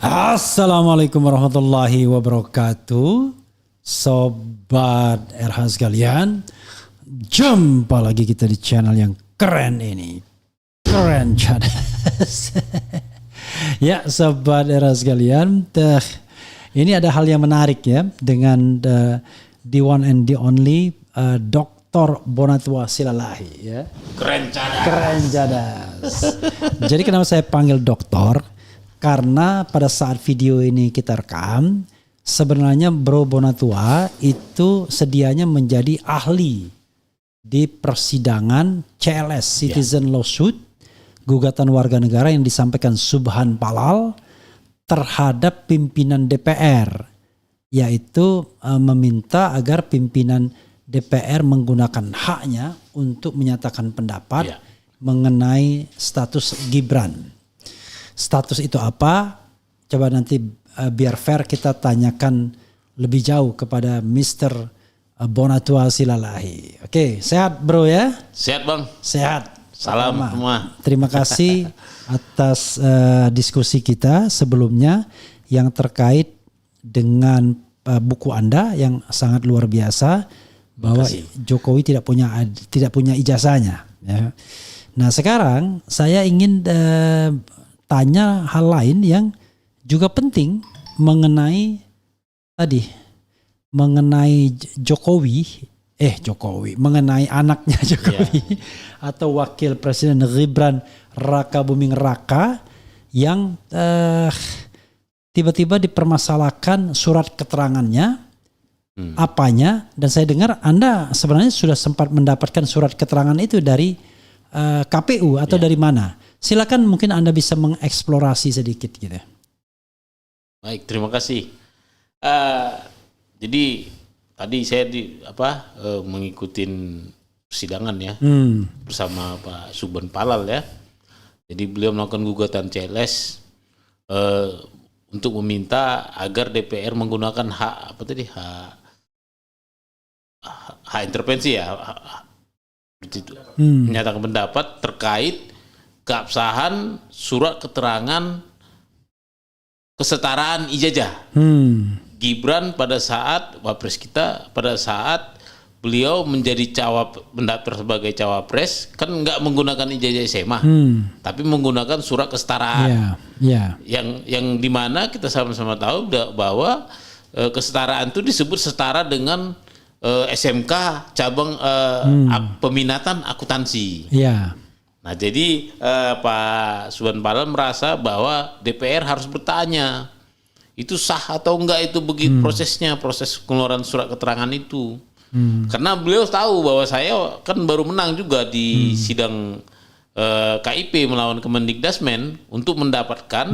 Assalamualaikum warahmatullahi wabarakatuh. Sobat RH sekalian, jumpa lagi kita di channel yang keren ini. Keren cadas. Ya Sobat RH sekalian, ini ada hal yang menarik ya dengan the one and the only Dr. Bonatua Silalahi ya. Keren cadas. Keren cadas. Jadi kenapa saya panggil doktor? Karena pada saat video ini kita rekam, sebenarnya Bro Bonatua itu sedianya menjadi ahli di persidangan CLS, Citizen Lawsuit, gugatan warga negara yang disampaikan Subhan Palal terhadap pimpinan DPR, yaitu meminta agar pimpinan DPR menggunakan haknya untuk menyatakan pendapat mengenai status Gibran. Status itu apa? Coba nanti biar fair kita tanyakan lebih jauh kepada Mr. Bonatua Silalahi. Oke, sehat bro ya? Sehat bang. Sehat. Salam semua. Terima kasih atas diskusi kita sebelumnya yang terkait dengan buku Anda yang sangat luar biasa bahwa Jokowi tidak punya ijazahnya. Ya. Nah sekarang saya ingin tanya hal lain yang juga penting mengenai mengenai anaknya Jokowi atau wakil presiden Gibran Raka Buming Raka yang tiba-tiba dipermasalahkan surat keterangannya apanya, dan saya dengar Anda sebenarnya sudah sempat mendapatkan surat keterangan itu dari KPU atau dari mana? Silakan mungkin Anda bisa mengeksplorasi sedikit gitu. Baik, terima kasih. Jadi tadi saya mengikuti persidangan ya bersama Pak Subhan Palal ya. Jadi beliau melakukan gugatan CLS untuk meminta agar DPR menggunakan hak intervensi ya, menyatakan pendapat terkait keabsahan surat keterangan kesetaraan ijazah Gibran pada saat wapres kita, pada saat beliau menjadi mendaftar sebagai cawapres kan nggak menggunakan ijazah SMA tapi menggunakan surat kesetaraan yang dimana kita sama-sama tahu bahwa kesetaraan itu disebut setara dengan SMK cabang peminatan akuntansi. Nah jadi Pak Subhan Palal merasa bahwa DPR harus bertanya itu sah atau enggak itu begitu prosesnya, proses pengeluaran surat keterangan itu. Karena beliau tahu bahwa saya kan baru menang juga di sidang KIP melawan Kemendikdasmen untuk mendapatkan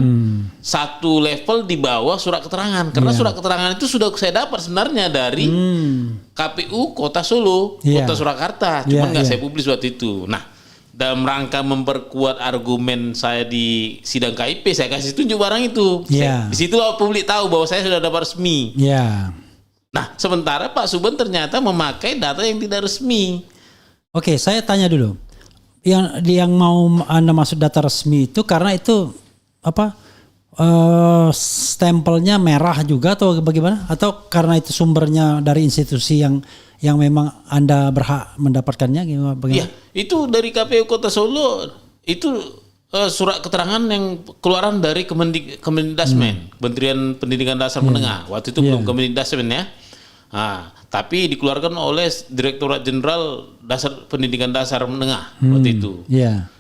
satu level di bawah surat keterangan. Karena surat keterangan itu sudah saya dapat sebenarnya dari KPU Kota Solo, Kota Surakarta, cuman nggak saya publis waktu itu. Nah dalam rangka memperkuat argumen saya di sidang KIP, saya kasih tunjuk barang itu. Di situ publik tahu bahwa saya sudah dapat resmi. Nah, sementara Pak Subhan ternyata memakai data yang tidak resmi. Oke, saya tanya dulu. Yang mau Anda masuk data resmi itu karena itu stempelnya merah juga atau bagaimana? Atau karena itu sumbernya dari institusi yang memang Anda berhak mendapatkannya bagaimana? Iya, itu dari KPU Kota Solo itu surat keterangan yang keluaran dari Kemendikdasmen, Kementerian Pendidikan Dasar Menengah. Waktu itu belum Kemendikdasmen ya. Nah, tapi dikeluarkan oleh Direktorat Jenderal Pendidikan Dasar Menengah waktu itu.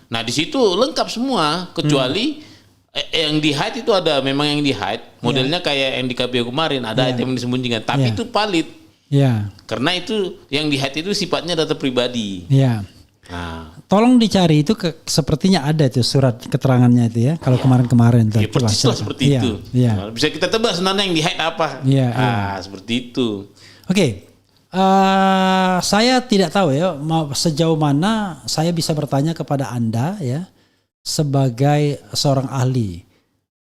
Nah, di situ lengkap semua kecuali yang di hide itu ada memang yang di hide modelnya kayak yang di KPU kemarin ada item yang disembunyikan, tapi itu valid. Karena itu yang di hide itu sifatnya data pribadi. Nah, tolong dicari itu sepertinya ada itu surat keterangannya itu ya. Kalau kemarin-kemarin ya, persislah seperti itu. Nah, bisa kita tebak sebenarnya yang di hide apa. Seperti itu. Oke. Saya tidak tahu ya sejauh mana saya bisa bertanya kepada Anda ya sebagai seorang ahli.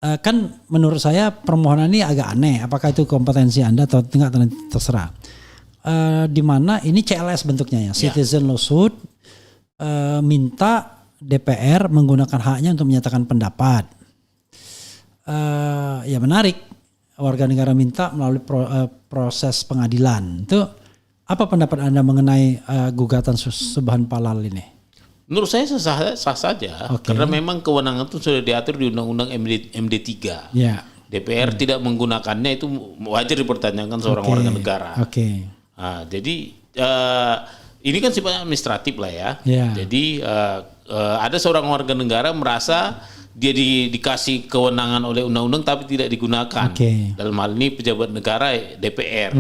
Kan menurut saya permohonan ini agak aneh. Apakah itu kompetensi Anda atau tidak, terserah. Di mana ini CLS bentuknya ya, Citizen Lawsuit, minta DPR menggunakan haknya untuk menyatakan pendapat. ya menarik, warga negara minta melalui proses pengadilan. Itu apa pendapat Anda mengenai gugatan Subhan Palal ini? Menurut saya sah saja, karena memang kewenangan itu sudah diatur di Undang-Undang MD 3. Ya. DPR tidak menggunakannya, itu wajar dipertanyakan seorang warga negara. Nah, jadi ini kan sifatnya administratif lah ya. Jadi ada seorang warga negara merasa dia dikasih kewenangan oleh undang-undang tapi tidak digunakan. Dalam hal ini pejabat negara DPR.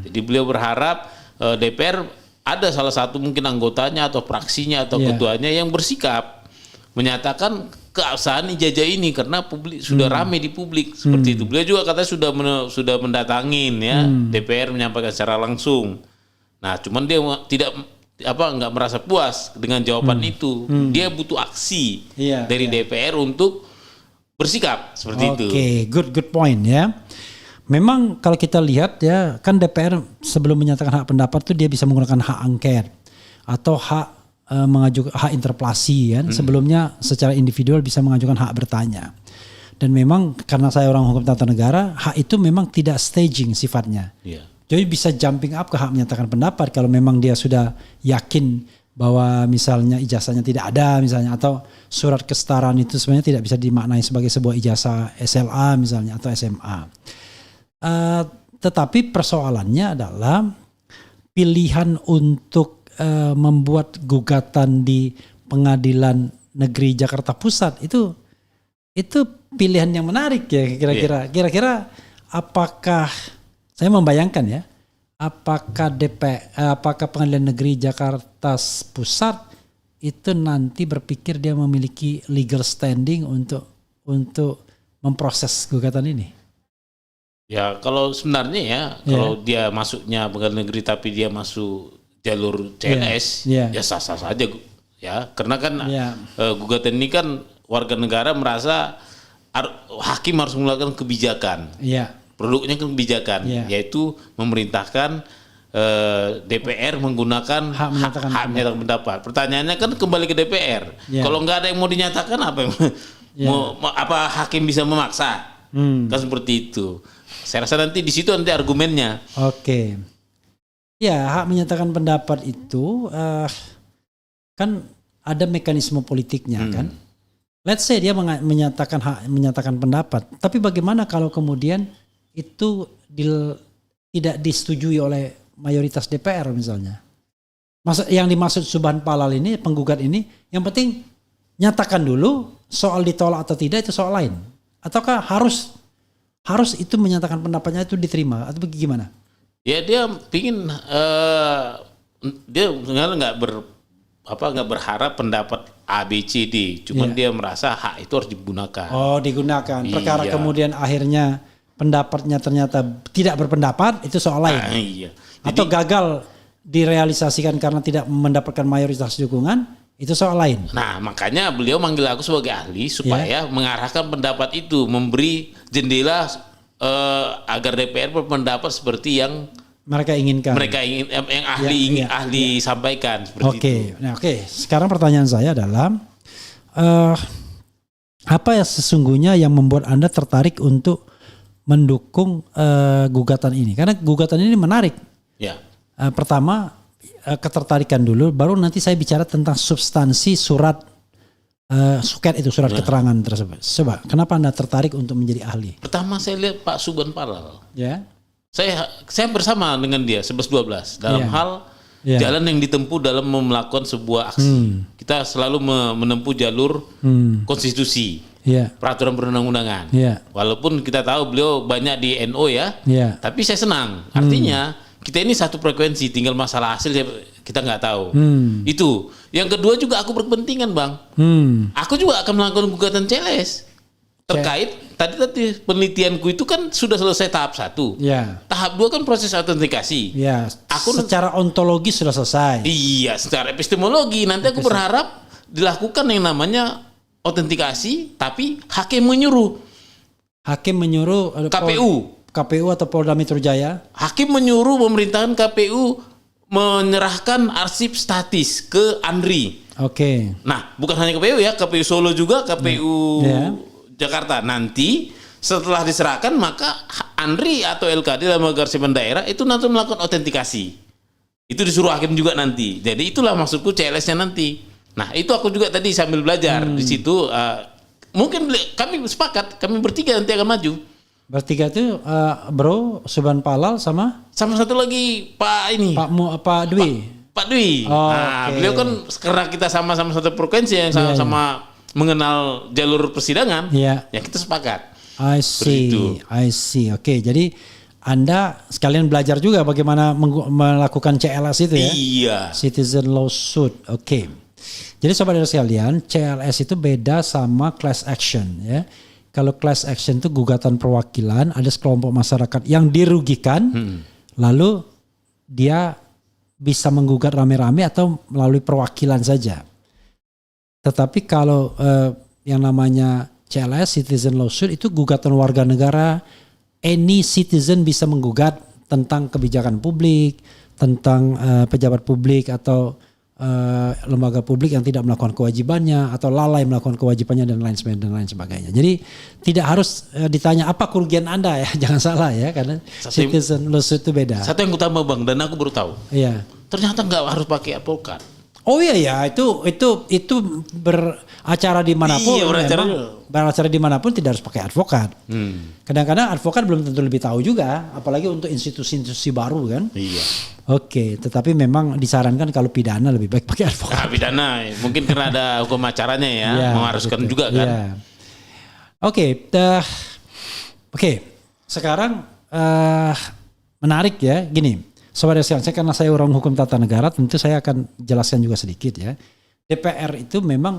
Jadi beliau berharap DPR ada salah satu mungkin anggotanya atau fraksinya atau ketuanya yang bersikap menyatakan keabsahan ijazah ini karena publik sudah ramai di publik seperti itu. Beliau juga katanya sudah mendatangin ya DPR menyampaikan secara langsung. Nah, cuman dia nggak merasa puas dengan jawaban itu. Dia butuh aksi dari DPR untuk bersikap seperti itu. Good point ya. Memang kalau kita lihat ya, kan DPR sebelum menyatakan hak pendapat tuh dia bisa menggunakan hak angket atau hak mengajukan hak interpelasi kan. Sebelumnya secara individual bisa mengajukan hak bertanya. Dan memang karena saya orang hukum tata negara, hak itu memang tidak staging sifatnya. Jadi bisa jumping up ke hak menyatakan pendapat kalau memang dia sudah yakin bahwa misalnya ijazahnya tidak ada misalnya, atau surat kesetaraan itu sebenarnya tidak bisa dimaknai sebagai sebuah ijazah SLA misalnya atau SMA. Tetapi persoalannya adalah pilihan untuk membuat gugatan di Pengadilan Negeri Jakarta Pusat itu pilihan yang menarik ya kira-kira. Kira-kira apakah saya membayangkan ya, apakah Pengadilan Negeri Jakarta Pusat itu nanti berpikir dia memiliki legal standing untuk memproses gugatan ini? Ya kalau sebenarnya ya, kalau dia masuknya Pengadilan Negeri tapi dia masuk jalur CNS, ya sah-sah saja ya, karena kan gugatan ini kan warga negara merasa hakim harus melakukan kebijakan. Produknya kebijakan, yaitu memerintahkan DPR menggunakan hak menyatakan pendapat. Pertanyaannya kan kembali ke DPR. Kalau nggak ada yang mau dinyatakan apa apa hakim bisa memaksa? Kan seperti itu. Saya rasa nanti di situ nanti argumennya. Ya, hak menyatakan pendapat itu kan ada mekanisme politiknya kan. Let's say dia menyatakan hak menyatakan pendapat, tapi bagaimana kalau kemudian itu tidak disetujui oleh mayoritas DPR misalnya. Yang dimaksud Subhan Palal ini, penggugat ini, yang penting nyatakan dulu, soal ditolak atau tidak itu soal lain. Ataukah harus itu menyatakan pendapatnya itu diterima atau bagaimana? Ya dia pingin dia nggak berharap pendapat A, B, C, D. Cuman dia merasa hak itu harus digunakan. Digunakan. Perkara kemudian akhirnya pendapatnya ternyata tidak berpendapat, itu soal lain. Atau gagal direalisasikan karena tidak mendapatkan mayoritas dukungan, itu soal lain. Nah, makanya beliau manggil aku sebagai ahli supaya mengarahkan pendapat itu, memberi jendela agar DPR berpendapat seperti yang mereka inginkan. Yang ahli sampaikan seperti itu. Sekarang pertanyaan saya adalah apa ya sesungguhnya yang membuat Anda tertarik untuk mendukung gugatan ini? Karena gugatan ini menarik. Pertama ketertarikan dulu, baru nanti saya bicara tentang substansi surat suket itu, surat keterangan tersebut. Coba, kenapa Anda tertarik untuk menjadi ahli? Pertama saya lihat Pak Subhan Palal. Saya bersama dengan dia 11-12 dalam hal jalan yang ditempuh dalam melakukan sebuah aksi. Kita selalu menempuh jalur konstitusi. Peraturan perundang-undangan. Walaupun kita tahu beliau banyak di NO tapi saya senang. Artinya kita ini satu frekuensi, tinggal masalah hasil kita nggak tahu. Itu. Yang kedua juga aku berkepentingan, Bang. Aku juga akan melakukan gugatan CLS terkait tadi penelitianku itu kan sudah selesai tahap 1. Tahap 2 kan proses autentikasi. Aku secara ontologi sudah selesai. Secara epistemologi nanti aku berharap dilakukan yang namanya autentikasi, tapi hakim menyuruh KPU atau Polda Metro Jaya. Hakim menyuruh pemerintahan KPU menyerahkan arsip statis ke ANRI. Nah, bukan hanya KPU ya, KPU Solo juga, KPU Jakarta. Nanti Setelah diserahkan maka Andri atau LKD lembaga kearsipan daerah itu nanti melakukan autentikasi. Itu disuruh hakim juga nanti. Jadi itulah maksudku CLS-nya nanti. Nah itu aku juga tadi sambil belajar di situ. Mungkin kami sepakat, kami bertiga nanti akan maju. Bertiga itu Bro Subhan Palal sama satu lagi Pak Dwi. Pak Dwi. Nah, beliau kan karena kita sama-sama satu frekuensi yang sama-sama mengenal jalur persidangan, ya kita sepakat. I see. Oke, jadi Anda sekalian belajar juga bagaimana melakukan CLS itu ya? Iya. Citizen Lawsuit. Oke. Jadi sobat sekalian, CLS itu beda sama class action ya. Kalau class action itu gugatan perwakilan, ada sekelompok masyarakat yang dirugikan, lalu dia bisa menggugat rame-rame atau melalui perwakilan saja. Tetapi kalau yang namanya CLS, Citizen Lawsuit, itu gugatan warga negara, any citizen bisa menggugat tentang kebijakan publik, tentang pejabat publik atau lembaga publik yang tidak melakukan kewajibannya atau lalai melakukan kewajibannya dan lain sebagainya. Jadi tidak harus ditanya apa kerugian Anda ya, jangan salah ya, karena Citizen Lawsuit itu beda. Satu yang utama Bang, dan aku baru tahu. Iya. Ternyata nggak harus pakai advokat. Oh iya itu beracara dimanapun, beracara dimanapun tidak harus pakai advokat. Kadang-kadang advokat belum tentu lebih tahu juga, apalagi untuk institusi-institusi baru kan. Iya. Oke, tetapi memang disarankan kalau pidana lebih baik pakai advokat. Nah, pidana mungkin karena ada hukum acaranya ya, mengharuskan betul. Juga kan. Iya. Oke, sekarang menarik ya, gini. Sobat sekalian, karena saya orang hukum tata negara, tentu saya akan jelaskan juga sedikit ya. DPR itu memang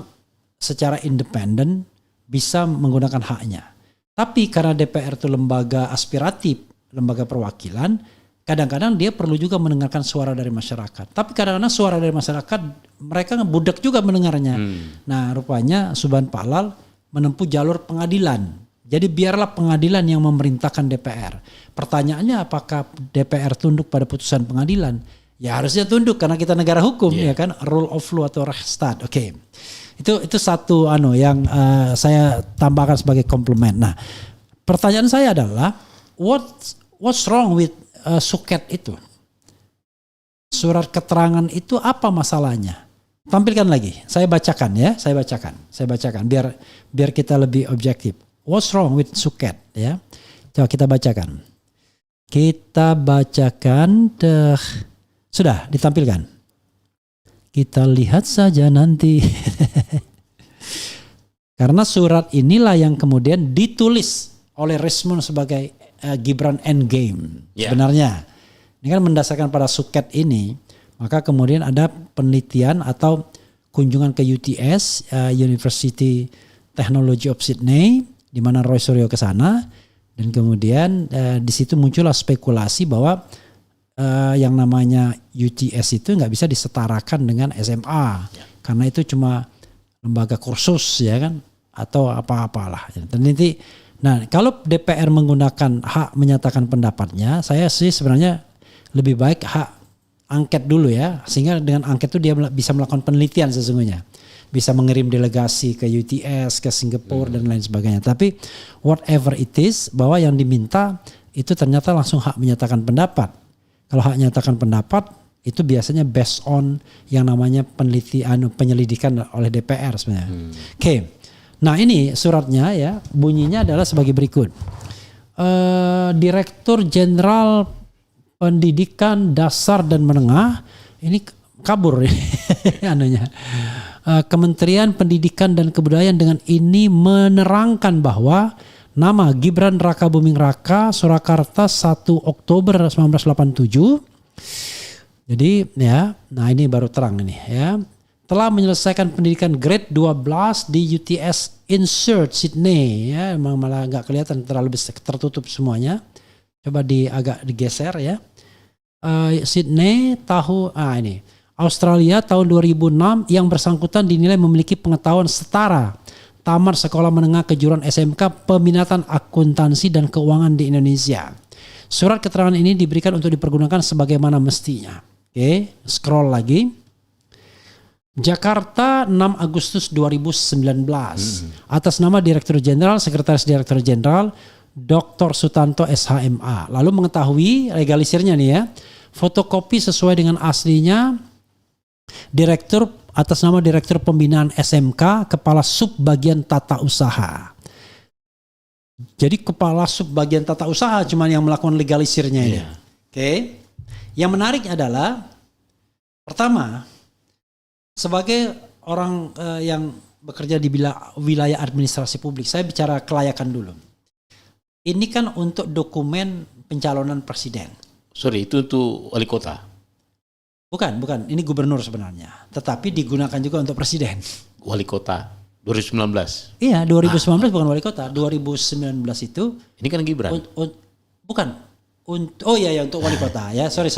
secara independen bisa menggunakan haknya. Tapi karena DPR itu lembaga aspiratif, lembaga perwakilan, kadang-kadang dia perlu juga mendengarkan suara dari masyarakat. Tapi kadang-kadang suara dari masyarakat, mereka budak juga mendengarnya. Nah rupanya Subhan Palal menempuh jalur pengadilan. Jadi biarlah pengadilan yang memerintahkan DPR. Pertanyaannya apakah DPR tunduk pada putusan pengadilan? Ya harusnya tunduk karena kita negara hukum ya kan, rule of law atau Rechtsstaat. Oke. Itu satu yang saya tambahkan sebagai komplement. Nah, pertanyaan saya adalah what's wrong with suket itu? Surat keterangan itu apa masalahnya? Tampilkan lagi. Saya bacakan ya, saya bacakan biar kita lebih objektif. What's wrong with suket ya? Coba kita bacakan. Sudah ditampilkan. Kita lihat saja nanti. Karena surat inilah yang kemudian ditulis oleh Rismon sebagai Gibran Endgame. Sebenarnya ini kan mendasarkan pada suket ini, maka kemudian ada penelitian atau kunjungan ke UTS, University Technology of Sydney, di mana Roy Suryo ke sana, dan kemudian di situ muncullah spekulasi bahwa yang namanya UTS itu nggak bisa disetarakan dengan SMA karena itu cuma lembaga kursus ya kan atau apa-apalah. Nah kalau DPR menggunakan hak menyatakan pendapatnya, saya sih sebenarnya lebih baik hak angket dulu ya, sehingga dengan angket itu dia bisa melakukan penelitian sesungguhnya. Bisa mengirim delegasi ke UTS, ke Singapura dan lain sebagainya. Tapi whatever it is, bahwa yang diminta itu ternyata langsung hak menyatakan pendapat. Kalau hak menyatakan pendapat itu biasanya based on yang namanya penyelidikan oleh DPR sebenarnya. Oke. Nah ini suratnya ya, bunyinya adalah sebagai berikut. Direktur Jenderal Pendidikan Dasar dan Menengah, ini kabur anunya. Kementerian Pendidikan dan Kebudayaan dengan ini menerangkan bahwa nama Gibran Rakabuming Raka Surakarta 1 Oktober 1987. Jadi ya, nah ini baru terang ini ya. Telah menyelesaikan pendidikan grade 12 di UTS Insert Sydney ya, memang malah nggak kelihatan terlalu tertutup semuanya. Coba agak digeser ya. Sydney ini Australia tahun 2006 yang bersangkutan dinilai memiliki pengetahuan setara tamat sekolah menengah kejuruan SMK peminatan akuntansi dan keuangan di Indonesia. Surat keterangan ini diberikan untuk dipergunakan sebagaimana mestinya. Oke, scroll lagi. Jakarta 6 Agustus 2019 atas nama Direktur Jenderal, Sekretaris Direktur Jenderal Dr. Sutanto SHMA. Lalu mengetahui legalisirnya nih ya, fotokopi sesuai dengan aslinya Direktur atas nama Direktur Pembinaan SMK, Kepala Subbagian Tata Usaha. Jadi Kepala Subbagian Tata Usaha cuma yang melakukan legalisirnya ini. Oke. Yang menarik adalah pertama, sebagai orang yang bekerja di wilayah administrasi publik, saya bicara kelayakan dulu. Ini kan untuk dokumen pencalonan presiden. Sorry, itu untuk wali kota? Bukan. Ini gubernur sebenarnya. Tetapi digunakan juga untuk presiden. Wali kota 2019? Iya, 2019 bukan wali kota. 2019 itu. Ini kan Gibran? Bukan. Oh iya untuk wali kota ya. Sorry.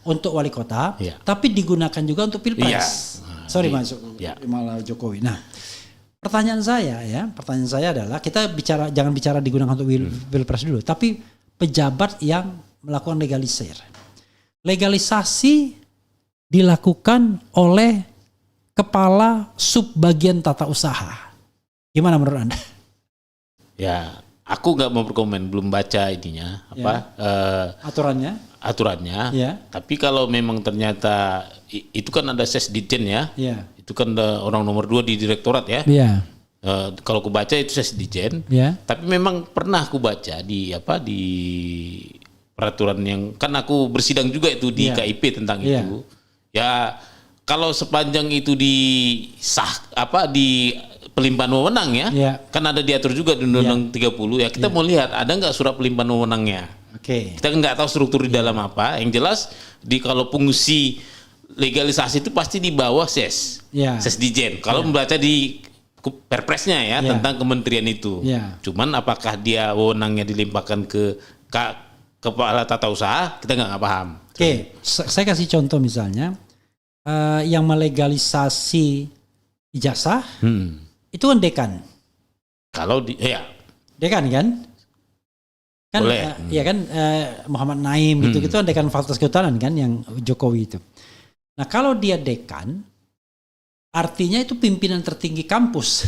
Untuk wali kota. Iya. Tapi digunakan juga untuk pilpres. Iya. Sorry masuk malah Jokowi. Nah, pertanyaan saya adalah kita jangan bicara digunakan untuk pilpres dulu, tapi pejabat yang melakukan legalisasi dilakukan oleh kepala subbagian tata usaha. Gimana menurut Anda? Ya, aku nggak mau berkomen, belum baca ininya aturannya. Ya. Tapi kalau memang ternyata itu kan ada Sesdijen ya. Ya. Itu kan orang nomor 2 di direktorat ya. Iya. Kalau aku baca itu Sesdijen. Ya. Tapi memang pernah aku baca di peraturan yang kan aku bersidang juga itu di KIP tentang itu. Ya, kalau sepanjang itu di pelimpahan wewenang ya. Kan ada diatur juga di Undang-Undang 30 ya. Kita mau lihat ada nggak surat pelimpahan wewenangnya. Oke. Kita nggak tahu struktur di dalam apa. Yang jelas kalau fungsi legalisasi itu pasti di bawah Sesdijen. Kalau membaca di perpresnya ya tentang kementerian itu. Cuman apakah dia wewenangnya dilimpahkan ke kepala tata usaha, kita nggak paham. Oke, saya kasih contoh misalnya yang melegalisasi ijazah itu kan dekan. Kalau dekan kan? Kan boleh. Ya kan Muhammad Naim gitu kan dekan Fakultas Kehutanan kan yang Jokowi itu. Nah, kalau dia dekan artinya itu pimpinan tertinggi kampus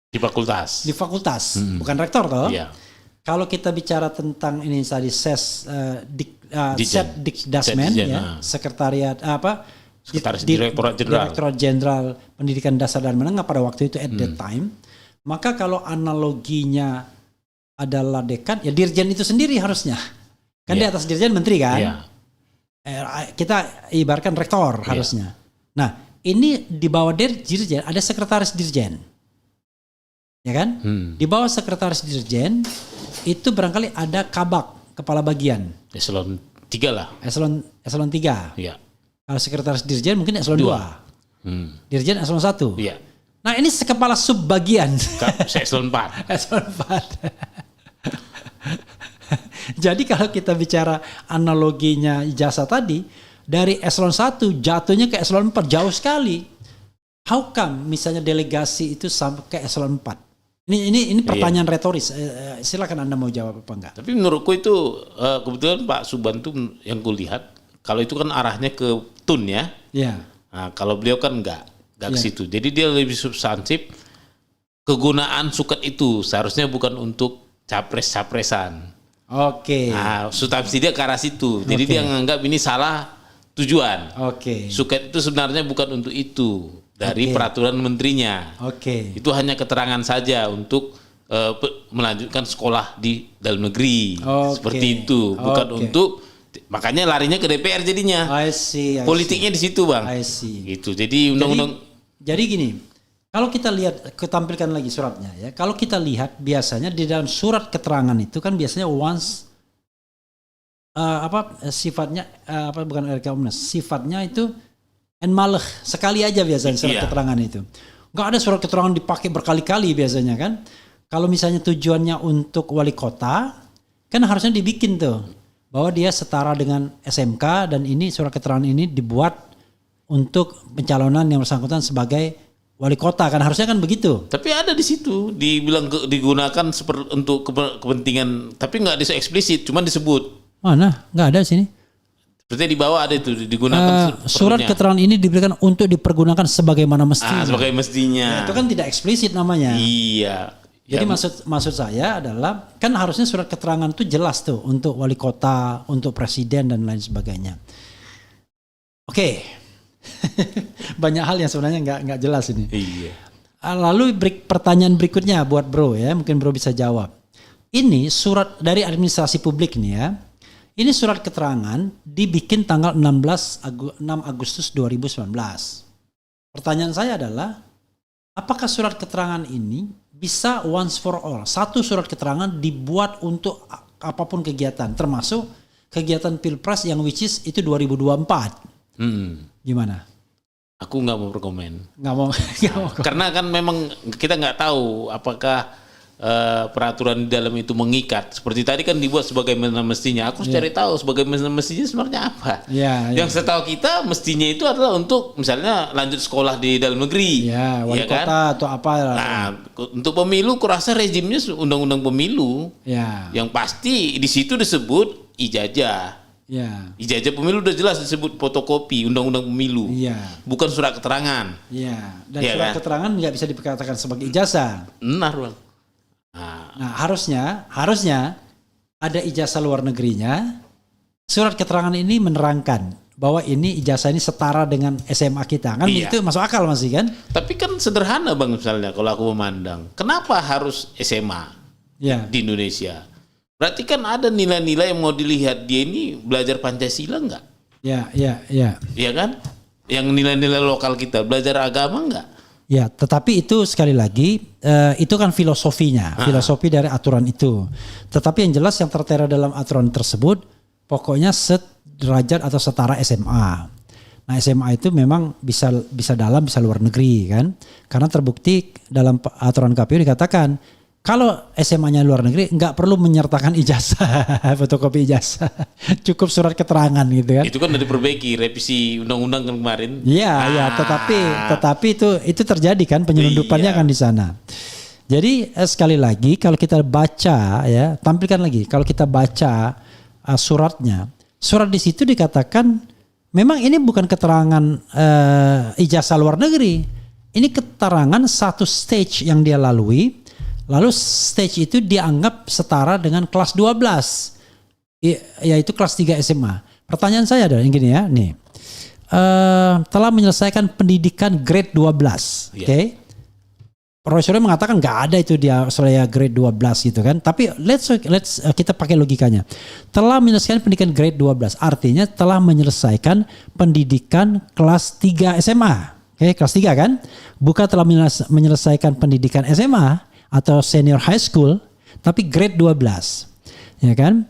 di fakultas. Di fakultas, bukan rektor toh? Iya. Kalau kita bicara tentang ini tadi Setdikdasmen ya, sekretariat Sekretaris Direktorat Jenderal Pendidikan Dasar dan Menengah pada waktu itu at that time, maka kalau analoginya adalah dekan, ya dirjen itu sendiri harusnya. Kan di atas dirjen menteri kan? Kita ibaratkan rektor harusnya. Nah, ini di bawah dirjen ada sekretaris dirjen. Ya kan? Di bawah sekretaris dirjen itu barangkali ada kabak, kepala bagian. Eselon 3 lah. Eselon 3. Iya. Kalau sekretaris dirjen mungkin eselon 2. Dirjen eselon 1. Iya. Nah, ini kepala subbagian. Eselon 4. Eselon 4. Jadi kalau kita bicara analoginya ijazah tadi, dari eselon 1 jatuhnya ke eselon 4 jauh sekali. How come misalnya delegasi itu sampai ke eselon 4? Ini pertanyaan retoris. Silakan Anda mau jawab apa enggak? Tapi menurutku itu kebetulan Pak Suban tuh yang kulihat kalau itu kan arahnya ke TUN ya. Iya. Nah, kalau beliau kan enggak ke situ. Jadi dia lebih substantif. Kegunaan suket itu seharusnya bukan untuk capres-capresan. Oke. Nah, substansi dia ke arah situ. Jadi dia menganggap ini salah tujuan. Oke. Suket itu sebenarnya bukan untuk itu. Dari peraturan menterinya. Itu hanya keterangan saja untuk melanjutkan sekolah di dalam negeri. Seperti itu, bukan untuk, makanya larinya ke DPR jadinya. I see. Politiknya di situ, Bang. I see. Gitu. Jadi undang-undang. Jadi gini, kalau kita lihat, ketampilkan lagi suratnya ya. Kalau kita lihat biasanya di dalam surat keterangan itu kan biasanya sifatnya sifatnya itu malah sekali aja biasanya surat keterangan itu. Nggak ada surat keterangan dipakai berkali-kali biasanya kan. Kalau misalnya tujuannya untuk wali kota, kan harusnya dibikin tuh bahwa dia setara dengan SMK dan ini surat keterangan ini dibuat untuk pencalonan yang bersangkutan sebagai wali kota, kan harusnya kan begitu. Tapi ada di situ dibilang digunakan untuk kepentingan, tapi nggak eksplisit, cuma disebut. Mana? Nggak ada di sini. Berarti di bawah ada itu digunakan surat seperlunya. keterangan ini diberikan untuk dipergunakan sebagaimana mestinya. Sebagai mestinya. Itu kan tidak eksplisit namanya. Iya. Jadi Ya, maksud saya adalah kan harusnya surat keterangan itu jelas tuh untuk wali kota, untuk presiden dan lain sebagainya. Oke. Banyak hal yang sebenarnya nggak jelas ini. Iya. Lalu pertanyaan berikutnya buat Bro ya, mungkin Bro bisa jawab. Ini surat dari administrasi publik nih ya. Ini surat keterangan dibikin tanggal 6 Agustus 2019. Pertanyaan saya adalah, apakah surat keterangan ini bisa once for all? Satu surat keterangan dibuat untuk apapun kegiatan, termasuk kegiatan Pilpres yang which is itu 2024. Gimana? Aku nggak mau berkomen. Nggak mau. Karena kan memang kita nggak tahu apakah peraturan di dalam itu mengikat. Seperti tadi kan dibuat sebagai mestinya. Aku harus cari tahu sebagai mestinya sebenarnya apa. Yang setahu kita mestinya itu adalah untuk misalnya lanjut sekolah di dalam negeri. Wali kota atau apa. Nah, untuk pemilu kurasa rezimnya undang-undang pemilu. Yang pasti di situ disebut ijazah. Ijazah pemilu udah jelas disebut fotokopi undang-undang pemilu. Bukan surat keterangan. Dan surat keterangan nggak bisa dikatakan sebagai ijazah. Benar, Bang. Nah, harusnya ada ijazah luar negerinya. Surat keterangan ini menerangkan bahwa ini ijazah ini setara dengan SMA kita. Kan itu masuk akal masih kan? Tapi kan sederhana Bang misalnya kalau aku memandang. Kenapa harus SMA di Indonesia? Berarti kan ada nilai-nilai yang mau dilihat. Dia ini belajar Pancasila enggak? Iya kan? Yang nilai-nilai lokal kita belajar agama enggak? Ya, tetapi itu sekali lagi itu kan filosofinya, filosofi dari aturan itu. Tetapi yang jelas yang tertera dalam aturan tersebut pokoknya sederajat atau setara SMA. Nah, SMA itu memang bisa dalam bisa luar negeri kan? Karena terbukti dalam aturan KPU dikatakan kalau SMA-nya luar negeri nggak perlu menyertakan ijazah, fotokopi ijazah, cukup surat keterangan gitu kan? Itu kan udah diperbaiki revisi undang-undang kan kemarin. Iya, tetapi itu terjadi kan penyelundupannya kan di sana. Jadi sekali lagi kalau kita baca ya, tampilkan lagi kalau kita baca suratnya, surat di situ dikatakan memang ini bukan keterangan ijazah luar negeri, ini keterangan satu stage yang dia lalui. Lalu stage itu dianggap setara dengan kelas 12, yaitu kelas 3 SMA. Pertanyaan saya adalah yang gini ya, nih telah menyelesaikan pendidikan grade 12, oke? Profesornya mengatakan nggak ada itu di Australia grade 12 gitu kan? Tapi let's kita pakai logikanya. Telah menyelesaikan pendidikan grade 12, artinya telah menyelesaikan pendidikan kelas 3 SMA, oke? Kelas 3 kan? Bukan telah menyelesaikan pendidikan SMA atau senior high school, tapi grade 12, ya kan?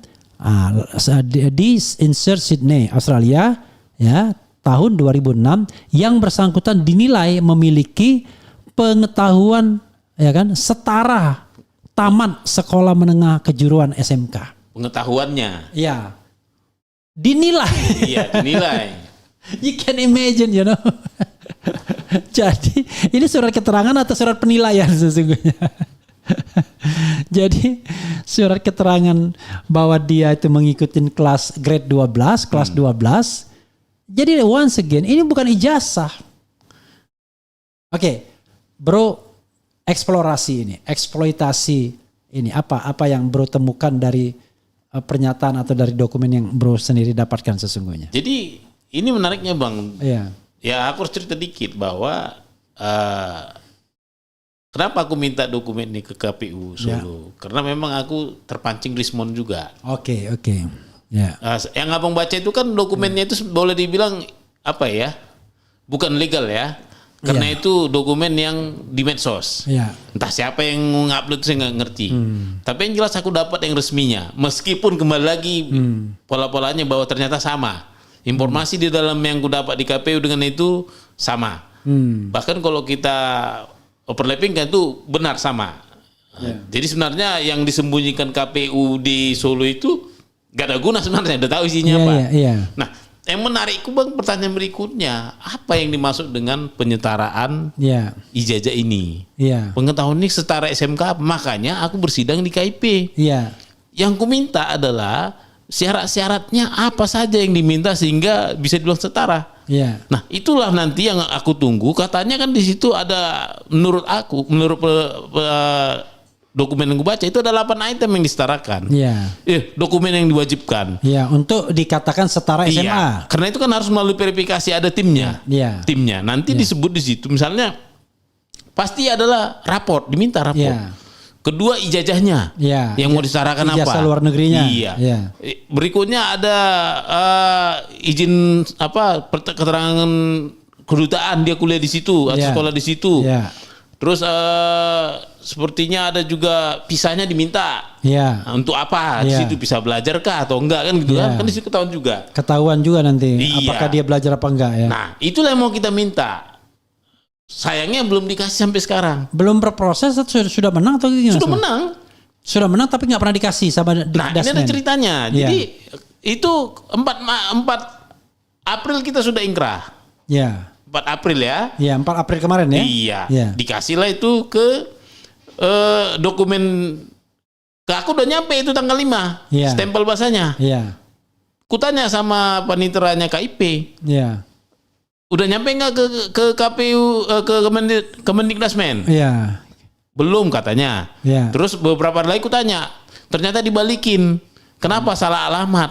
Di insert Sydney, Australia, ya tahun 2006, yang bersangkutan dinilai memiliki pengetahuan, ya kan, setara tamat sekolah menengah kejuruan SMK. Pengetahuannya? Ya, dinilai. Iya, dinilai. You can imagine, you know. Jadi ini surat keterangan atau surat penilaian sesungguhnya. Jadi surat keterangan bahwa dia itu mengikuti kelas grade 12, kelas 12. Jadi once again ini bukan ijazah. Oke, Bro, eksplorasi ini, eksploitasi ini apa yang Bro temukan dari pernyataan atau dari dokumen yang Bro sendiri dapatkan sesungguhnya. Jadi ini menariknya Bang. Iya. Ya aku harus cerita dikit bahwa kenapa aku minta dokumen ini ke KPU Solo. Karena memang aku terpancing Rismon juga. Oke. Ya. Yang abang baca itu kan dokumennya itu boleh dibilang apa ya, bukan legal ya. Karena itu dokumen yang di medsos. Entah siapa yang ngupload saya nggak ngerti. Tapi yang jelas aku dapat yang resminya. Meskipun kembali lagi pola-polanya bahwa ternyata sama. Informasi di dalam yang ku dapat di KPU dengan itu sama. Bahkan kalau kita overlapping kan itu benar sama. Jadi sebenarnya yang disembunyikan KPU di Solo itu gak ada guna sebenarnya. Udah tahu isinya apa. Nah, yang menarikku Bang, pertanyaan berikutnya, apa yang dimaksud dengan penyetaraan ijazah ini? Pengetahuan ini setara SMK, makanya aku bersidang di KIP. Yang ku minta adalah syarat-syaratnya apa saja yang diminta sehingga bisa dibilang setara. Iya. Nah, itulah nanti yang aku tunggu. Katanya kan di situ ada, menurut dokumen yang gue baca itu ada 8 item yang disetarakan. Iya. Dokumen yang diwajibkan. Iya, untuk dikatakan setara SMA. Iya, karena itu kan harus melalui verifikasi, ada timnya. Iya. Timnya. Nanti disebut di situ misalnya pasti adalah raport, diminta raport. Iya. Kedua, ijazahnya. Iya. Yang mau disetarakan apa? Ijazah luar negerinya. Iya. Iya. Berikutnya ada izin keterangan kedutaan dia kuliah di situ atau Iya. sekolah di situ. Iya. Terus sepertinya ada juga visanya diminta. Iya. Nah, untuk apa? Di Iya. situ bisa belajar kah atau enggak kan gitu Iya. kan? Kan di situ ketahuan juga. Ketahuan juga nanti Iya. apakah dia belajar apa enggak ya. Nah, itulah yang mau kita minta. Sayangnya belum dikasih sampai sekarang. Belum berproses atau sudah menang atau gimana? Sudah menang. Sudah menang tapi nggak pernah dikasih sama Nah, ini ada Dikdasmen. ceritanya. Iya. Jadi itu 4 April kita sudah ingkrah. Iya. 4 April ya. Iya, 4 April kemarin ya. Iya. Iya. Dikasihlah itu ke dokumen, ke aku udah nyampe itu tanggal 5. Iya. Stempel bahasanya. Iya. Kutanya sama paniteranya KIP. Iya. Udah nyampe nggak ke KPU, ke Kemendikdasmen? Iya. Belum katanya. Iya. Terus beberapa hari lagi kutanya, ternyata dibalikin. Kenapa salah alamat?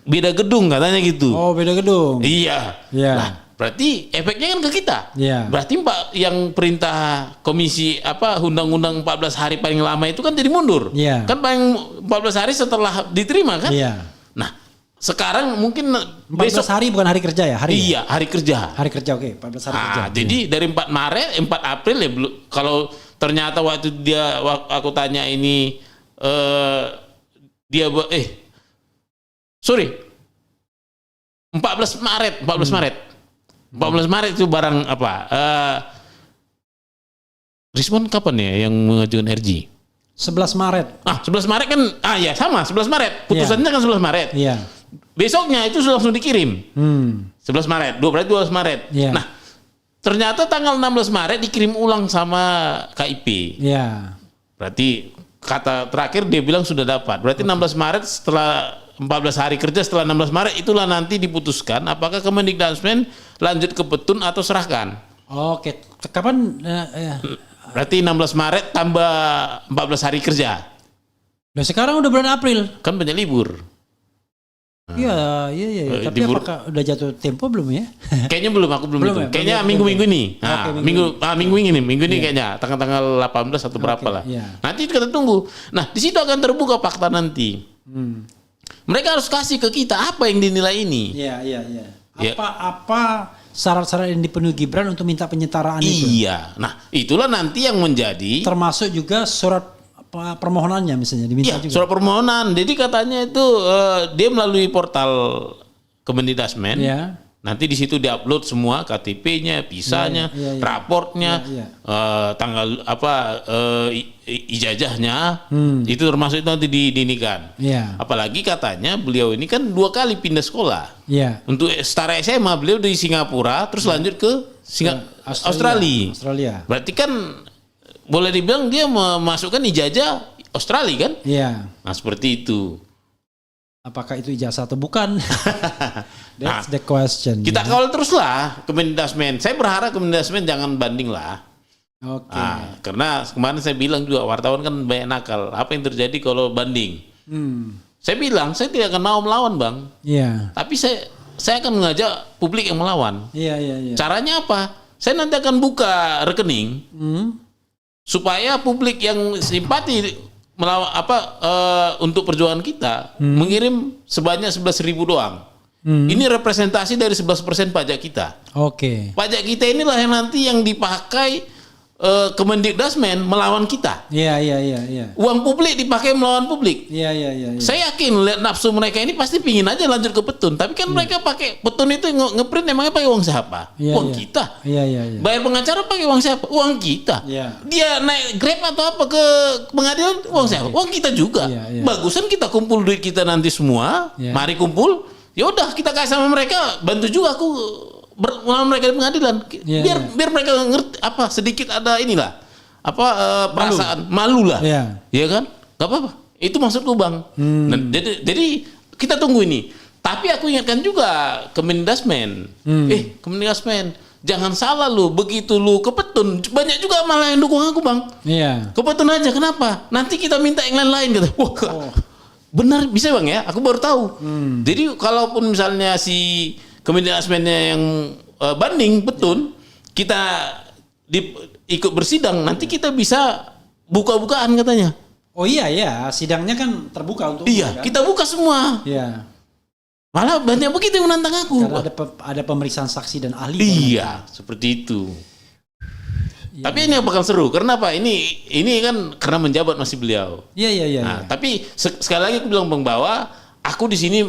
Beda gedung katanya gitu. Oh, beda gedung. Iya. Iya. Nah, berarti efeknya kan ke kita. Iya. Berarti Pak yang perintah komisi undang-undang 14 hari paling lama itu kan jadi mundur. Iya. Kan paling 14 hari setelah diterima kan? Iya. Nah, sekarang mungkin 14 besok hari bukan hari kerja ya, hari. iya, hari kerja. Hari kerja, oke, 14 hari kerja. Jadi dari 4 April ya kalau ternyata waktu aku tanya ini dia 14 Maret. 14 Marit itu barang apa? Respon kapan ya yang mengajukan RG? 11 Maret. 11 Maret kan, ya sama, 11 Maret. Putusannya kan 11 Maret. Iya. Besoknya itu sudah langsung dikirim. 11 Maret, berarti 12 Maret. Iya. Nah, ternyata tanggal 16 Maret dikirim ulang sama KIP. Iya. Berarti kata terakhir dia bilang sudah dapat. Berarti 16 Maret setelah 14 hari kerja setelah 16 Maret itulah nanti diputuskan apakah Kemendikdasmen lanjut ke petun atau serahkan. Oke, kapan Berarti 16 Maret tambah 14 hari kerja. Nah, sekarang udah bulan April. Kan banyak libur. Iya. Tapi libur. apakah udah jatuh tempo belum ya? Kayaknya belum, aku belum Belum itu. ya? Kayaknya Belum. minggu-minggu ini. Oke, Minggu ini kayaknya tanggal 18 atau berapa lah. iya. Nanti kita tunggu. Nah, di situ akan terbuka fakta nanti. Mereka harus kasih ke kita apa yang dinilai ini. Iya. Iya. Apa syarat-syarat yang dipenuhi Gibran untuk minta penyetaraan itu? Iya. Nah, itulah nanti yang menjadi Termasuk juga surat permohonannya misalnya diminta juga. surat permohonan. Jadi katanya itu dia melalui portal Kemendikdasmen. Iya. Nanti di situ diupload semua KTP-nya, visanya, Iya. raportnya, Iya. tanggal ijazahnya. Itu termasuk itu nanti dinikan. Iya. Apalagi katanya beliau ini kan 2 kali pindah sekolah. Iya. Untuk setara SMA beliau dari Singapura terus lanjut ke Australia. Berarti kan boleh dibilang dia memasukkan ijazah Australia kan? Iya. Nah, seperti itu. Apakah itu ijazah atau bukan? That's the question. Kita kawal terus lah Kemendikdasmen. Saya berharap Kemendikdasmen jangan banding lah. Oke. Karena kemarin saya bilang juga wartawan kan banyak nakal. Apa yang terjadi kalau banding? Saya bilang saya tidak akan mau melawan, Bang. Iya. Tapi saya akan mengajak publik yang melawan. Iya. Caranya apa? Saya nanti akan buka rekening supaya publik yang simpati melawan untuk perjuangan kita mengirim sebanyak 11.000 doang. Ini representasi dari 11% pajak kita. Oke. Pajak kita inilah yang nanti yang dipakai Kemendikdasmen melawan kita. Iya. Uang publik dipakai melawan publik. Iya. Saya yakin lihat nafsu mereka ini pasti pingin aja lanjut ke petun. Tapi kan mereka pakai petun itu ngeprint emangnya pakai uang siapa? Uang kita. Iya. Bayar pengacara pakai uang siapa? Uang kita. Iya. Dia naik Grab atau apa ke pengadilan uang siapa? Uang kita juga. Iya. Bagusan kita kumpul duit kita nanti semua. Iya. Mari kumpul. Ya udah kita kasih sama mereka. Bantu juga aku melawan mereka di pengadilan. Iya. Biar mereka ngerti sedikit ada inilah perasaan malu lah. Iya. Iya kan? Gak apa-apa. Itu maksudku Bang. Nah, jadi kita tunggu ini. Tapi aku ingatkan juga Kemendasmen. Kemendasmen, jangan salah lu, begitu lu ke Petun, banyak juga malah yang dukung aku Bang. Iya. Ke Petun aja, kenapa? Nanti kita minta yang lain-lain gitu. Wah, benar bisa Bang ya? Aku baru tahu. Jadi kalaupun misalnya si Kemendasmennya yang banding Petun, kita ikut bersidang, nanti kita bisa buka-bukaan katanya. Oh iya ya, sidangnya kan terbuka untuk Iya, kan? kita buka semua. Iya. Malah banyak begitu yang menantang aku. Karena ada pemeriksaan saksi dan ahli. Iya, seperti itu. Ya. Tapi ini bakal seru. Karena apa? Ini kan karena menjabat masih beliau. Iya. Nah, tapi sekali lagi aku bilang Bang bahwa aku di sini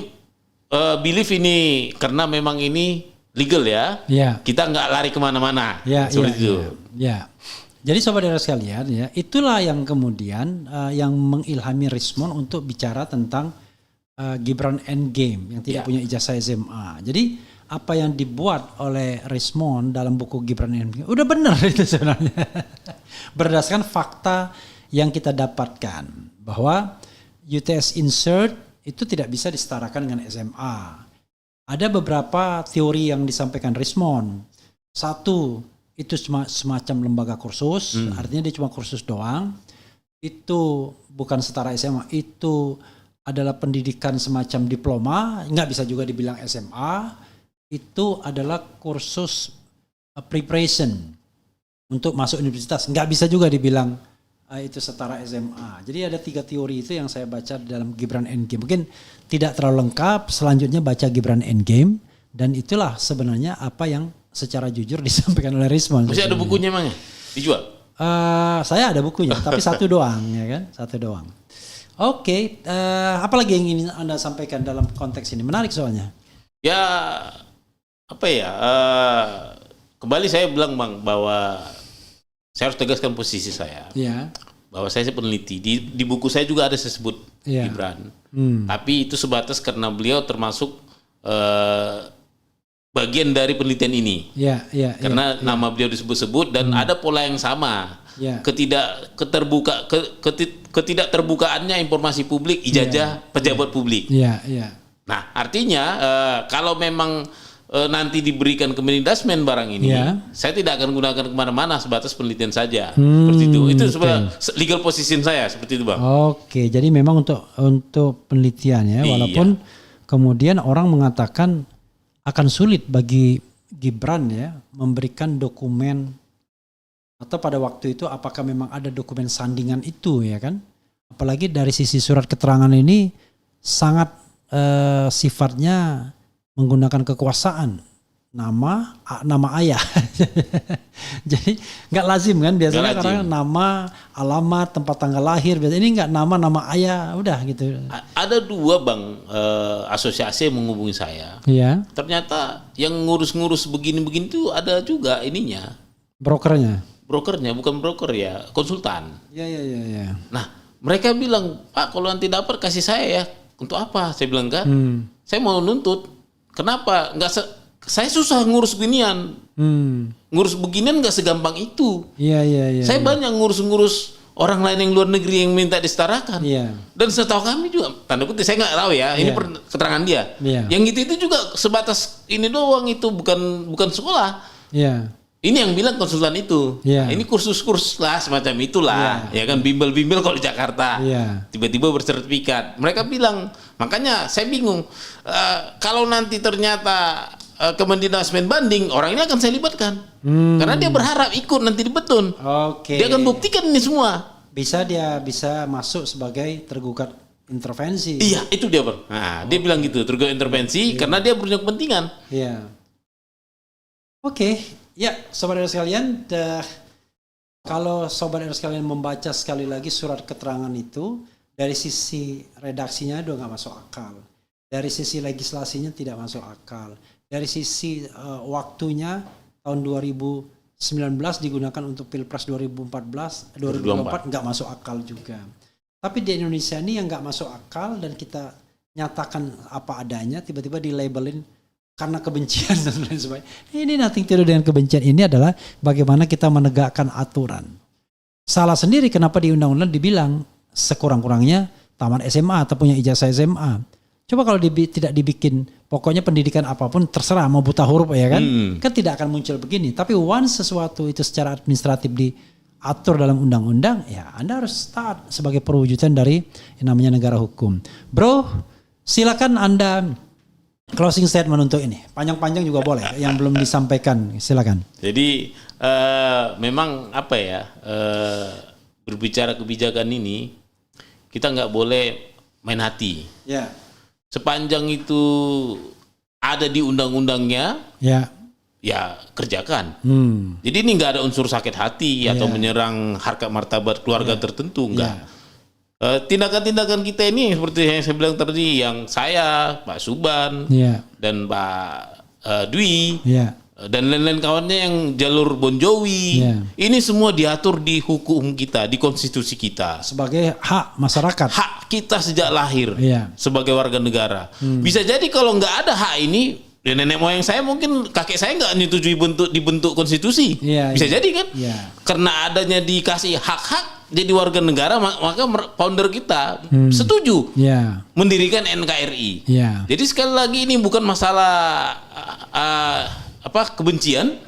believe ini karena memang ini legal ya. Iya. Kita nggak lari kemana-mana. Seperti itu. Iya. Jadi saudara sekalian ya, itulah yang kemudian yang mengilhami Rismond untuk bicara tentang Gibran Endgame yang tidak punya ijazah SMA. Jadi apa yang dibuat oleh Rismond dalam buku Gibran Endgame udah benar itu sebenarnya. Berdasarkan fakta yang kita dapatkan bahwa UTS Insert itu tidak bisa disetarakan dengan SMA. Ada beberapa teori yang disampaikan Rismond. Satu, itu cuma semacam lembaga kursus, artinya dia cuma kursus doang. Itu bukan setara SMA, itu adalah pendidikan semacam diploma, nggak bisa juga dibilang SMA. Itu adalah kursus preparation untuk masuk universitas, nggak bisa juga dibilang itu setara SMA. Jadi ada 3 teori itu yang saya baca dalam Gibran Endgame. Mungkin tidak terlalu lengkap, selanjutnya baca Gibran Endgame, dan itulah sebenarnya apa yang secara jujur disampaikan oleh Rismond. Masih ada bukunya Mang ya? Dijual? Saya ada bukunya, tapi satu doang ya kan, satu doang. Oke, apa lagi yang ingin Anda sampaikan dalam konteks ini? Menarik soalnya. Ya, apa ya? Kembali saya bilang Bang bahwa saya harus tegaskan posisi saya. Iya. Bahwa saya peneliti. Di buku saya juga ada saya sebut Gibran. Tapi itu sebatas karena beliau termasuk bagian dari penelitian ini. Iya. Karena nama beliau disebut-sebut dan ada pola yang sama. Ketidakterbukaannya informasi publik, ijazah pejabat publik. Iya. Nah, artinya kalau memang nanti diberikan Kemendasmen barang ini, saya tidak akan gunakan kemana-mana, sebatas penelitian saja. Seperti itu. Itu sebenarnya legal position saya seperti itu Bang. Oke, jadi memang untuk penelitian ya, walaupun kemudian orang mengatakan akan sulit bagi Gibran ya memberikan dokumen, atau pada waktu itu apakah memang ada dokumen sandingan itu ya kan? Apalagi dari sisi surat keterangan ini sangat sifatnya menggunakan kekuasaan, nama ayah. Jadi nggak lazim kan biasanya karena nama, alamat, tempat tanggal lahir. Biasanya ini nggak nama ayah, udah gitu. Ada 2 Bang asosiasi yang menghubungi saya. Iya. Ternyata yang ngurus-ngurus begini-begini tuh ada juga ininya. Brokernya, bukan broker ya, konsultan. Iya. Nah, mereka bilang, Pak kalau nanti dapat kasih saya ya. Untuk apa? Saya bilang kan, saya mau nuntut. Kenapa? Saya susah ngurus beginian. Ngurus beginian nggak segampang itu. Iya. Saya banyak ngurus orang lain yang luar negeri yang minta disetarakan. Iya. Dan setahu kami juga, tanda kutip saya nggak tahu ya, ini keterangan dia. Iya. Yang itu juga sebatas ini doang, itu bukan sekolah. Iya. Ini yang bilang konsultan itu. Yeah. Ini kursus-kursus lah semacam itulah. Ya kan bimbel-bimbel kalau di Jakarta. Tiba-tiba bersertifikat. Mereka bilang, makanya saya bingung. Kalau nanti ternyata Kemendasmen banding, orang ini akan saya libatkan. Karena dia berharap ikut nanti di Petun. Dia akan buktikan ini semua. Dia bisa masuk sebagai tergugat intervensi. Iya, itu dia Bang. Nah, dia bilang gitu, tergugat intervensi karena dia punya kepentingan. Iya. Oke. Ya, saudara sekalian, kalau saudara sekalian membaca sekali lagi surat keterangan itu, dari sisi redaksinya udah nggak masuk akal, dari sisi legislasinya tidak masuk akal, dari sisi waktunya tahun 2019 digunakan untuk Pilpres 2024 nggak masuk akal juga. Tapi di Indonesia ini yang nggak masuk akal dan kita nyatakan apa adanya, tiba-tiba dilabelin karena kebencian dan lain sebagainya. Ini nothing to do dengan kebencian, ini adalah bagaimana kita menegakkan aturan. Salah sendiri kenapa di undang-undang dibilang sekurang-kurangnya tamat SMA atau punya ijazah SMA. Coba kalau tidak dibikin, pokoknya pendidikan apapun terserah mau buta huruf ya kan, kan tidak akan muncul begini. Tapi once sesuatu itu secara administratif diatur dalam undang-undang, ya Anda harus start sebagai perwujudan dari yang namanya negara hukum. Bro, silakan Anda closing statement untuk ini. Panjang-panjang juga boleh, yang belum disampaikan silakan. Jadi memang apa ya, berbicara kebijakan ini kita nggak boleh main hati. Ya. Sepanjang itu ada di undang-undangnya, ya kerjakan. Jadi ini nggak ada unsur sakit hati atau menyerang harkat martabat keluarga tertentu, enggak. Tindakan-tindakan kita ini seperti yang saya bilang tadi, yang saya, Pak Suban, dan Pak Dwi, dan lain-lain kawannya yang jalur Bon Jovi, ini semua diatur di hukum kita, di konstitusi kita. Sebagai hak masyarakat. Hak kita sejak lahir sebagai warga negara. Bisa jadi kalau nggak ada hak ini, ya nenek moyang saya mungkin kakek saya nggak menyetujui dibentuk konstitusi. Bisa jadi kan? Karena adanya dikasih hak-hak jadi warga negara, maka founder kita setuju mendirikan NKRI. Jadi sekali lagi ini bukan masalah kebencian,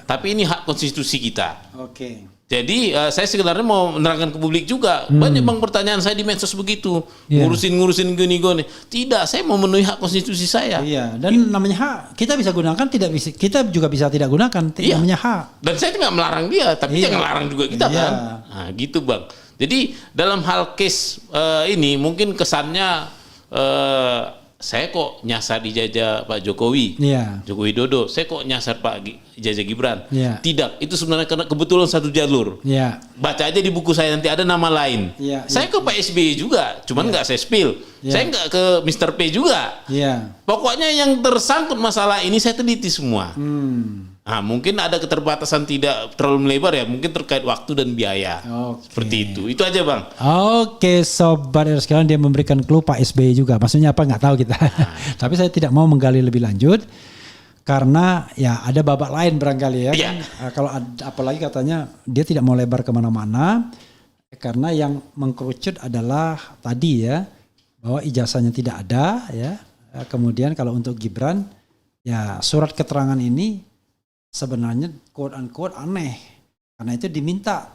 tapi ini hak konstitusi kita. Jadi saya sebenarnya mau menerangkan ke publik juga. Banyak bang pertanyaan saya di medsos begitu, ngurusin gini. Tidak, saya mau memenuhi hak konstitusi saya. Dan namanya hak kita bisa gunakan, kita juga bisa tidak gunakan. Namanya hak. Dan saya tidak melarang dia, tapi jangan melarang juga kita kan. Nah, gitu bang. Jadi dalam hal case ini mungkin kesannya saya kok nyasar dijajah Pak Jokowi, Joko Widodo. Saya kok nyasar Pak ijazah Gibran. Tidak, itu sebenarnya karena kebetulan satu jalur. Baca aja di buku saya, nanti ada nama lain. Saya ke Pak SBY juga, cuman nggak saya spill. Saya nggak ke Mr. P juga. Pokoknya yang tersangkut masalah ini saya teliti semua. Nah, mungkin ada keterbatasan tidak terlalu melebar ya, mungkin terkait waktu dan biaya. Seperti itu. Itu aja bang. Oke, sobat sekalian, dia memberikan clue Pak SBY juga. Maksudnya apa nggak tahu kita. Tapi saya tidak mau menggali lebih lanjut karena ya ada babak lain barangkali ya. Kan? Kalau apalagi katanya dia tidak mau lebar kemana-mana karena yang mengkerucut adalah tadi ya, bahwa ijazahnya tidak ada ya. Kemudian kalau untuk Gibran ya surat keterangan ini sebenarnya quote unquote aneh karena itu diminta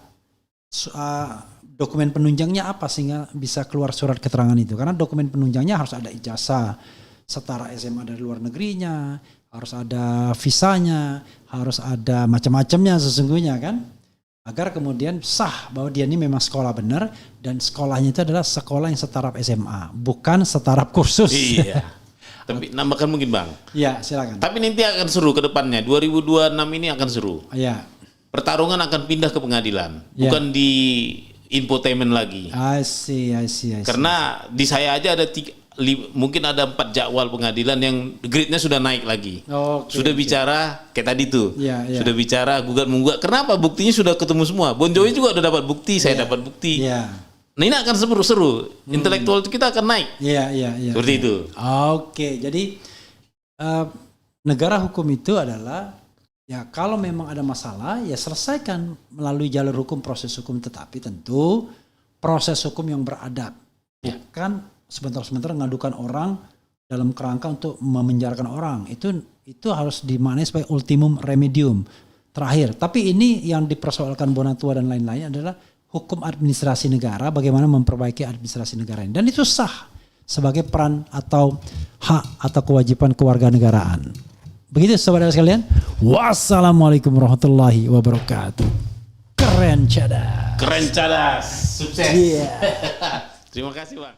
dokumen penunjangnya apa sehingga bisa keluar surat keterangan itu, karena dokumen penunjangnya harus ada ijazah setara SMA dari luar negerinya, harus ada visanya, harus ada macam-macamnya sesungguhnya kan, agar kemudian sah bahwa dia ini memang sekolah benar dan sekolahnya itu adalah sekolah yang setaraf SMA, bukan setaraf kursus. Tapi nambahkan mungkin bang. Silakan. Tapi nanti akan seru ke depannya. 2026 ini akan seru. Pertarungan akan pindah ke pengadilan, bukan di infotainment lagi. I see. Karena di saya aja ada mungkin ada 4 jadwal pengadilan yang grade-nya sudah naik lagi. Sudah bicara kayak tadi tuh. Sudah bicara gugat-menggugat. Kenapa? Buktinya sudah ketemu semua. Bon Jovi juga udah dapat bukti, saya dapat bukti. Nah ini akan seru-seru, intelektual kita akan naik. Seperti itu. Jadi negara hukum itu adalah ya kalau memang ada masalah ya selesaikan melalui jalur hukum, proses hukum, tetapi tentu proses hukum yang beradab. Bukan sebentar-sebentar ngadukan orang dalam kerangka untuk memenjarakan orang. Itu harus dimaknai sebagai ultimum remedium terakhir. Tapi ini yang dipersoalkan Bonatua dan lain-lain adalah hukum administrasi negara, bagaimana memperbaiki administrasi negara ini. Dan itu sah sebagai peran atau hak atau kewajiban kewarganegaraan. Begitu saudara sekalian. Wassalamualaikum warahmatullahi wabarakatuh. Keren cadas. Sukses. Terima kasih bang.